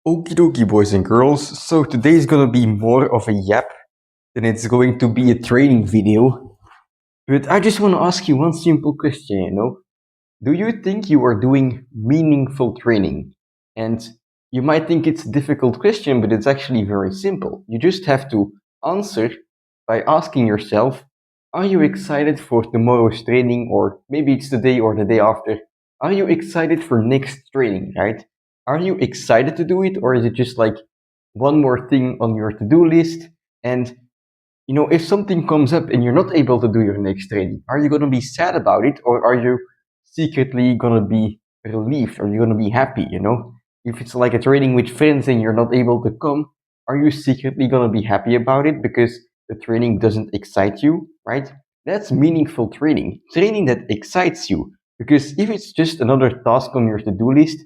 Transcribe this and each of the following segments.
Okie dokie, boys and girls. So today is gonna be more of a yap than it's going to be a training video. But I just want to ask you one simple question. Do you think you are doing meaningful training? And you might think it's a difficult question, but it's actually very simple. You just have to answer by asking yourself, are you excited for tomorrow's training, or maybe it's the day or the day after? Are you excited for next training, right? Are you excited to do it, or is it just like one more thing on your to-do list? And if something comes up and you're not able to do your next training, are you going to be sad about it, or are you secretly going to be relieved? Are you going to be happy? If it's like a training with friends and you're not able to come, are you secretly going to be happy about it because the training doesn't excite you, right? That's meaningful training that excites you. Because if it's just another task on your to-do list,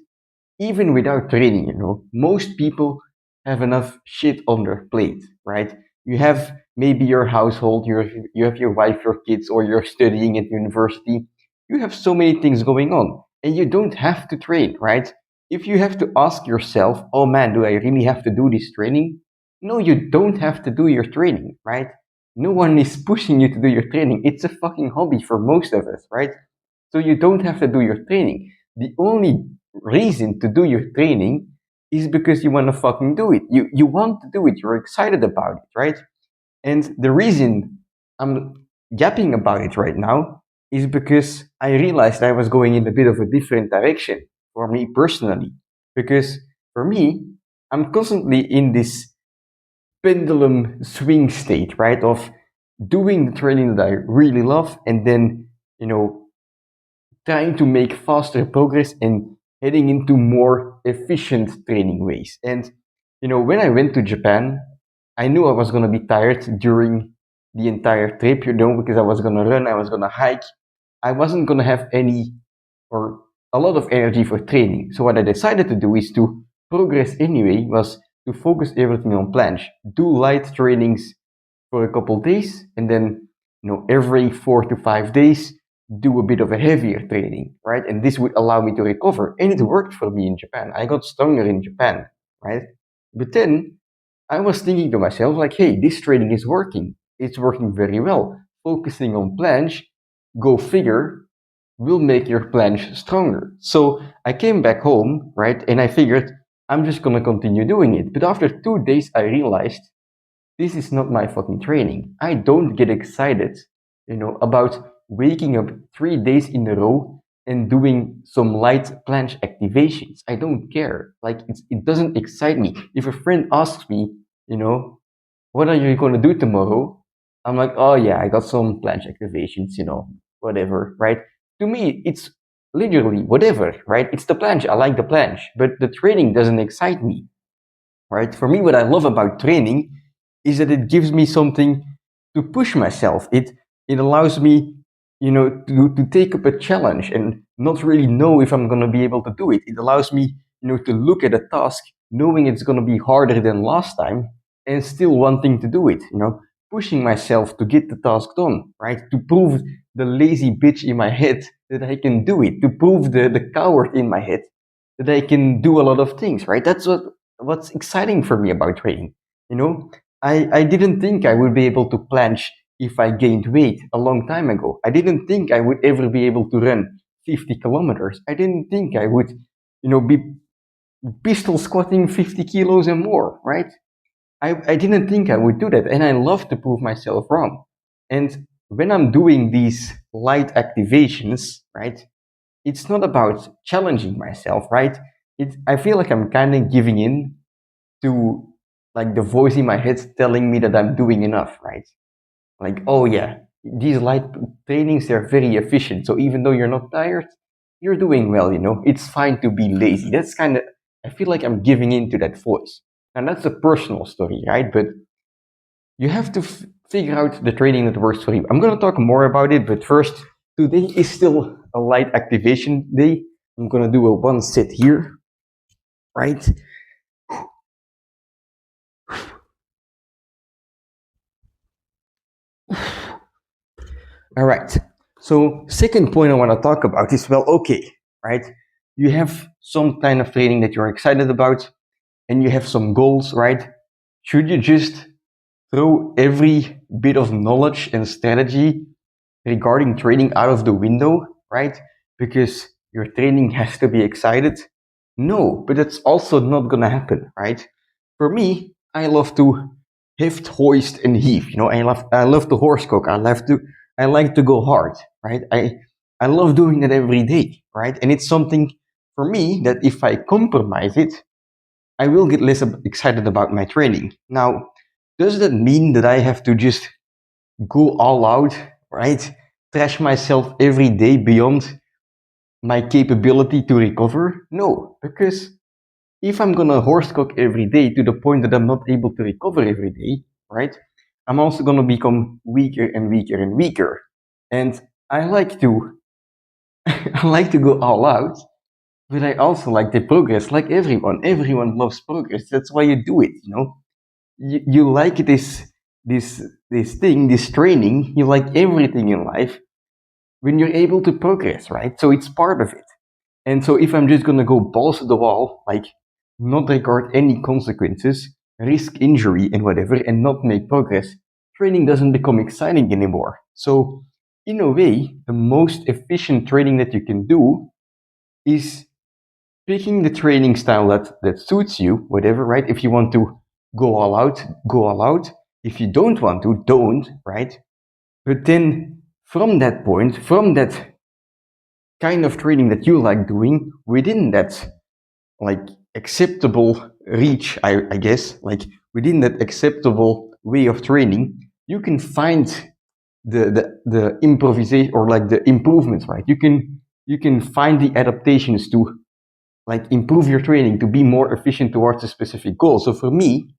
even without training, most people have enough shit on their plate, right? You have maybe your household, you have your wife, your kids, or you're studying at university. You have so many things going on, and you don't have to train, right? If you have to ask yourself, oh man, do I really have to do this training? No, you don't have to do your training, right? No one is pushing you to do your training. It's a fucking hobby for most of us, right? So you don't have to do your training. The only reason to do your training is because you want to fucking do it. You want to do it. You're excited about it, right? And the reason I'm yapping about it right now is because I realized I was going in a bit of a different direction for me personally. Because for me, I'm constantly in this pendulum swing state, right? Of doing the training that I really love and then, you know, trying to make faster progress and heading into more efficient training ways. And when I went to Japan, I knew I was going to be tired during the entire trip, because I was going to run, I was going to hike. I wasn't going to have any or a lot of energy for training. So what I decided to do is to progress anyway, was to focus everything on planche, do light trainings for a couple days, and then every 4 to 5 days do a bit of a heavier training, right? And this would allow me to recover, and it worked for me in Japan. I got stronger in Japan, right? But then I was thinking to myself, like, hey, this training is working. It's working very well. Focusing on planche, go figure, will make your planche stronger. So I came back home, right? And I figured I'm just gonna continue doing it. But after 2 days, I realized this is not my fucking training. I don't get excited, about waking up 3 days in a row and doing some light planche activations. I don't care. Like, it doesn't excite me. If a friend asks me, you know, what are you going to do tomorrow? I'm like, oh yeah, I got some planche activations, whatever, right? To me, it's literally whatever, right? It's the planche. I like the planche, but the training doesn't excite me, right? For me, what I love about training is that it gives me something to push myself. It allows me, to take up a challenge and not really know if I'm gonna be able to do it. It allows me, to look at a task knowing it's gonna be harder than last time and still wanting to do it. Pushing myself to get the task done, right? To prove the lazy bitch in my head that I can do it. To prove the coward in my head that I can do a lot of things, right? That's what's exciting for me about training. I didn't think I would be able to planche if I gained weight a long time ago. I didn't think I would ever be able to run 50 kilometers. I didn't think I would, be pistol squatting 50 kilos and more, right? I didn't think I would do that. And I love to prove myself wrong. And when I'm doing these light activations, right, it's not about challenging myself, right? I feel like I'm kind of giving in to like the voice in my head telling me that I'm doing enough, right? Like, oh yeah, these light trainings, they're very efficient. So even though you're not tired, you're doing well, It's fine to be lazy. That's kind of, I feel like I'm giving in to that voice. And that's a personal story, right? But you have to figure out the training that works for you. I'm going to talk more about it, but first, today is still a light activation day. I'm going to do a one set here, right? All right. So, second point I want to talk about is, well, okay, right? You have some kind of training that you're excited about. and you have some goals, right? Should you just throw every bit of knowledge and strategy regarding training out of the window, right? Because your training has to be excited. No, but it's also not gonna happen, right? For me, I love to lift, hoist, and heave. I love to horse cook. I like to go hard, right? I love doing that every day, right? And it's something for me that if I compromise it, I will get less excited about my training. Now, does that mean that I have to just go all out, right? Trash myself every day beyond my capability to recover? No, because if I'm gonna horse cook every day to the point that I'm not able to recover every day, right? I'm also gonna become weaker and weaker and weaker. And I like to I like to go all out, but I also like the progress like everyone. Everyone loves progress. That's why you do it. You like this this thing, this training, you like everything in life when you're able to progress, right? So it's part of it. And so if I'm just gonna go balls to the wall, like not regard any consequences, risk injury and whatever, and not make progress, training doesn't become exciting anymore. So in a way, the most efficient training that you can do is picking the training style that suits you, whatever, right? If you want to go all out, go all out. If you don't want to, don't, right? But then from that point, from that kind of training that you like doing, within that like acceptable reach, I guess, like within that acceptable way of training, you can find the improvisation or like the improvements, right? You can find the adaptations to like improve your training to be more efficient towards a specific goal. So for me,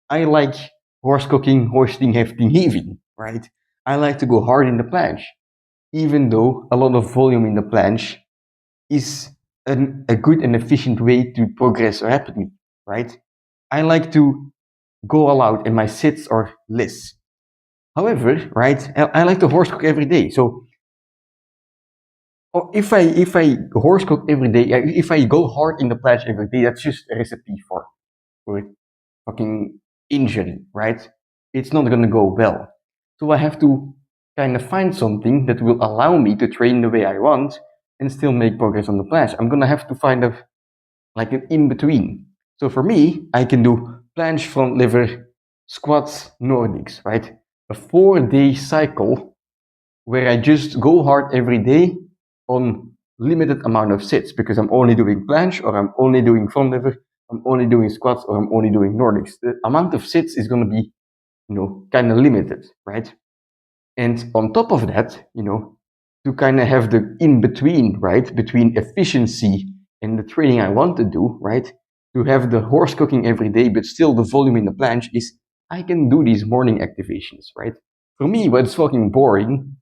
I like horse cooking, hoisting, hefting, heaving, right? I like to go hard in the planche, even though a lot of volume in the planche is a good and efficient way to progress rapidly, right? I like to go all out and my sits are less. However, right, I like to horse cook every day. So if I horse cook every day, if I go hard in the planche every day, that's just a recipe for fucking injury, right? It's not gonna go well. So I have to kind of find something that will allow me to train the way I want and still make progress on the planche. I'm gonna have to find a like an in between. So for me, I can do planche, front lever, squats, Nordics, right? A 4-day cycle where I just go hard every day on limited amount of sets because I'm only doing planche or I'm only doing front lever, I'm only doing squats or I'm only doing Nordics. The amount of sets is going to be, kind of limited, right? And on top of that, to kind of have the in between, right, between efficiency and the training I want to do, right, to have the horse cooking every day, but still the volume in the planche is I can do these morning activations, right? For me, what's fucking boring,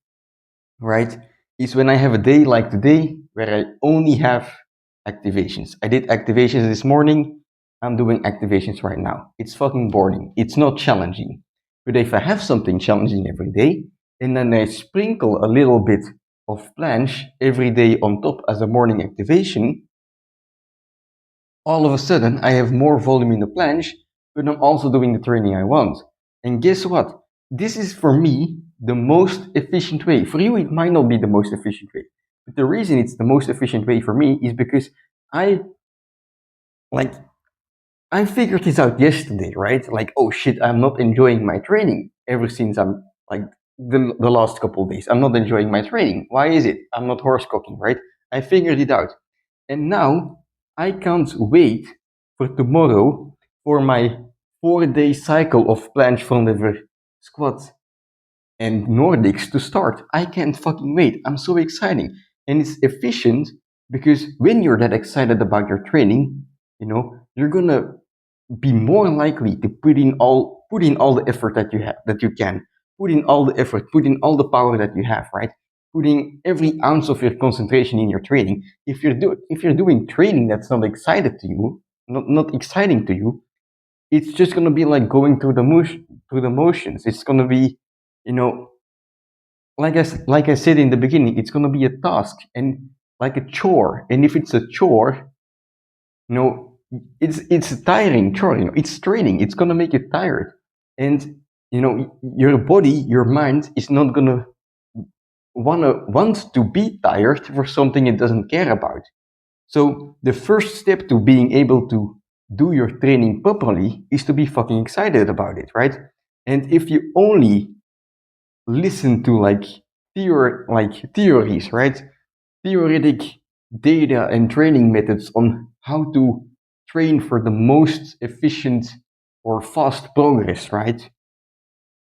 right, is when I have a day like today where I only have activations. I did activations this morning. I'm doing activations right now. It's fucking boring. It's not challenging. But if I have something challenging every day, and then I sprinkle a little bit of planche every day on top as a morning activation, all of a sudden I have more volume in the planche, but I'm also doing the training I want. And guess what? This is for me the most efficient way. For you, it might not be the most efficient way. But the reason it's the most efficient way for me is because I like I figured this out yesterday, right? Like, oh shit, I'm not enjoying my training ever since I'm like the last couple of days. I'm not enjoying my training. Why is it? I'm not horse cooking, right? I figured it out. And now I can't wait for tomorrow for my 4-day cycle of planche, front lever, squats, and Nordics to start. I can't fucking wait. I'm so excited. And it's efficient because when you're that excited about your training, you're gonna be more likely to put in all the effort that you have that you can. Put in all the effort, put in all the power that you have, right? Putting every ounce of your concentration in your training. If you're doing training that's not excited to you, not exciting to you, it's just gonna be like going through the motions. It's gonna be, you know, like I said in the beginning, it's gonna be a task and like a chore. And if it's a chore, it's a tiring chore. It's training. It's gonna make you tired, and your body, your mind is not gonna want to be tired for something it doesn't care about. So the first step to being able to do your training properly is to be fucking excited about it, right? And if you only listen to theories, right? Theoretic data and training methods on how to train for the most efficient or fast progress, right?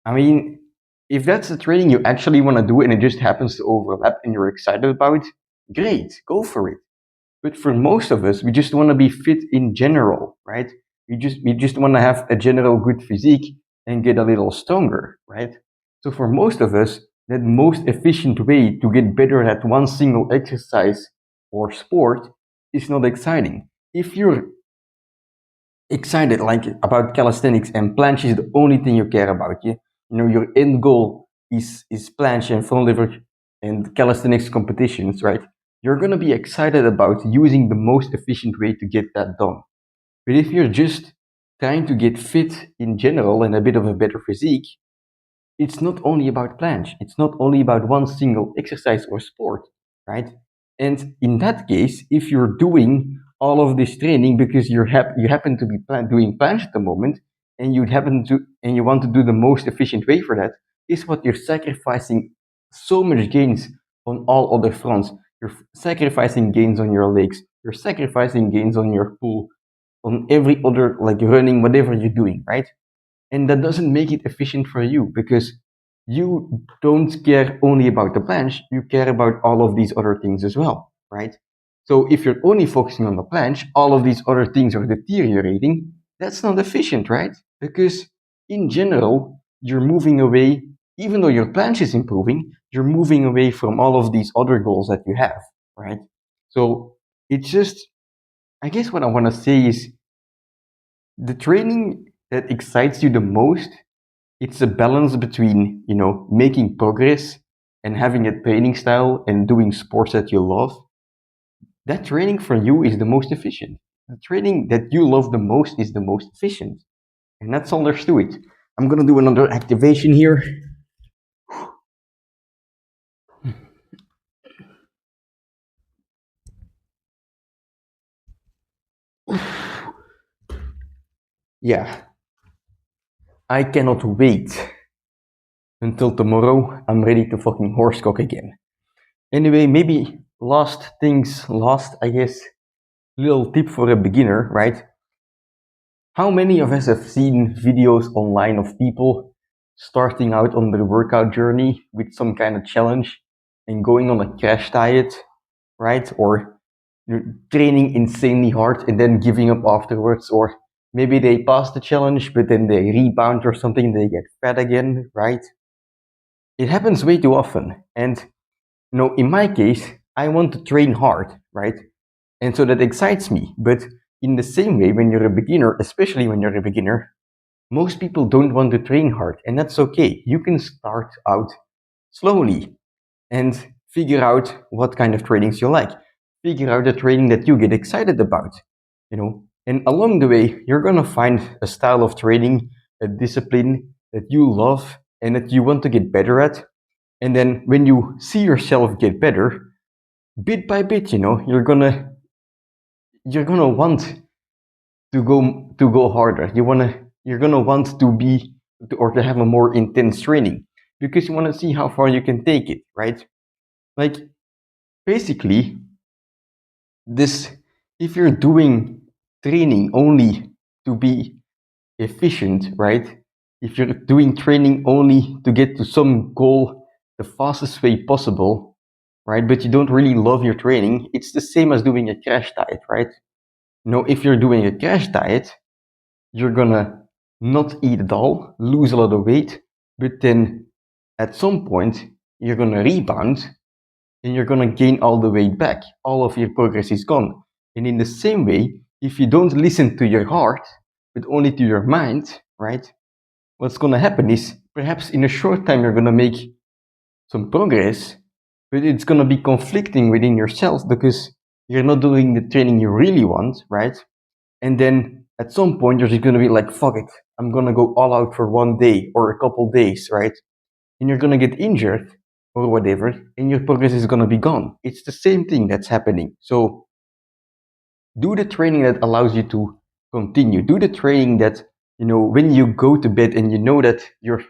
I mean, if that's the training you actually want to do and it just happens to overlap and you're excited about it, great, go for it. But for most of us, we just want to be fit in general, right? We just want to have a general good physique and get a little stronger, right? So for most of us, that most efficient way to get better at one single exercise or sport is not exciting. If you're excited like about calisthenics and planche is the only thing you care about, your end goal is planche and front lever and calisthenics competitions, right? You're gonna be excited about using the most efficient way to get that done. But if you're just trying to get fit in general and a bit of a better physique, it's not only about planche. It's not only about one single exercise or sport, right? And in that case, if you're doing all of this training because you happen to be doing planche at the moment, and you want to do the most efficient way for that, is what you're sacrificing so much gains on all other fronts. You're sacrificing gains on your legs. You're sacrificing gains on your pull, on every other like running, whatever you're doing, right? And that doesn't make it efficient for you because you don't care only about the planche, you care about all of these other things as well, right? So if you're only focusing on the planche, all of these other things are deteriorating, that's not efficient, right? Because in general, you're moving away, even though your planche is improving, you're moving away from all of these other goals that you have, right? So it's just, I guess what I want to say is the training that excites you the most, it's a balance between making progress and having a training style and doing sports that you love. That training for you is the most efficient. The training that you love the most is the most efficient, and that's all there's to it. I'm gonna do another activation here. Yeah, I cannot wait until tomorrow. I'm ready to fucking horsecock again. Anyway, maybe last things last, I guess. Little tip for a beginner, right? How many of us have seen videos online of people starting out on their workout journey with some kind of challenge and going on a crash diet, right? Or training insanely hard and then giving up afterwards, or maybe they pass the challenge but then they rebound or something, they get fat again, right? It happens way too often. And in my case, I want to train hard, right? And so that excites me. But in the same way, when you're a beginner, especially when you're a beginner, most people don't want to train hard, and that's okay. You can start out slowly and figure out what kind of trainings you like. Figure out the training that you get excited about. And along the way, you're gonna find a style of training, a discipline that you love and that you want to get better at. And then when you see yourself get better, bit by bit, you're gonna want to go harder. You're gonna want to be or to have a more intense training because you want to see how far you can take it, right? Like basically, this if you're doing training only to be efficient, right? If you're doing training only to get to some goal the fastest way possible, right? But you don't really love your training, it's the same as doing a crash diet, right? If you're doing a crash diet, you're gonna not eat at all, lose a lot of weight, but then at some point you're gonna rebound and you're gonna gain all the weight back. All of your progress is gone. And in the same way, if you don't listen to your heart, but only to your mind, right? What's gonna happen is perhaps in a short time you're gonna make some progress, but it's gonna be conflicting within yourself because you're not doing the training you really want, right? And then at some point, you're just going to be like, fuck it. I'm going to go all out for one day or a couple days, right? And you're going to get injured or whatever, and your progress is going to be gone. It's the same thing that's happening. So do the training that allows you to continue. Do the training that, when you go to bed and you know that you're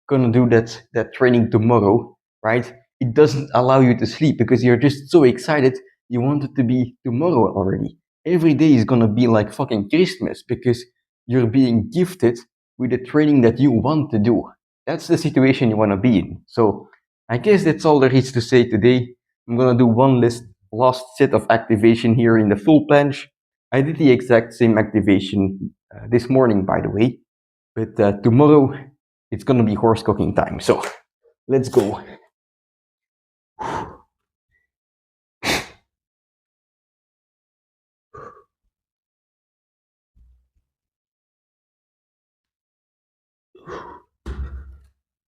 gonna do that training tomorrow, right? It doesn't allow you to sleep because you're just so excited. You want it to be tomorrow already. Every day is gonna be like fucking Christmas because you're being gifted with the training that you want to do. That's the situation you want to be in. So I guess that's all there is to say today. I'm gonna do one last set of activation here in the full planche. I did the exact same activation this morning, by the way, but tomorrow it's gonna be horse cooking time. So let's go.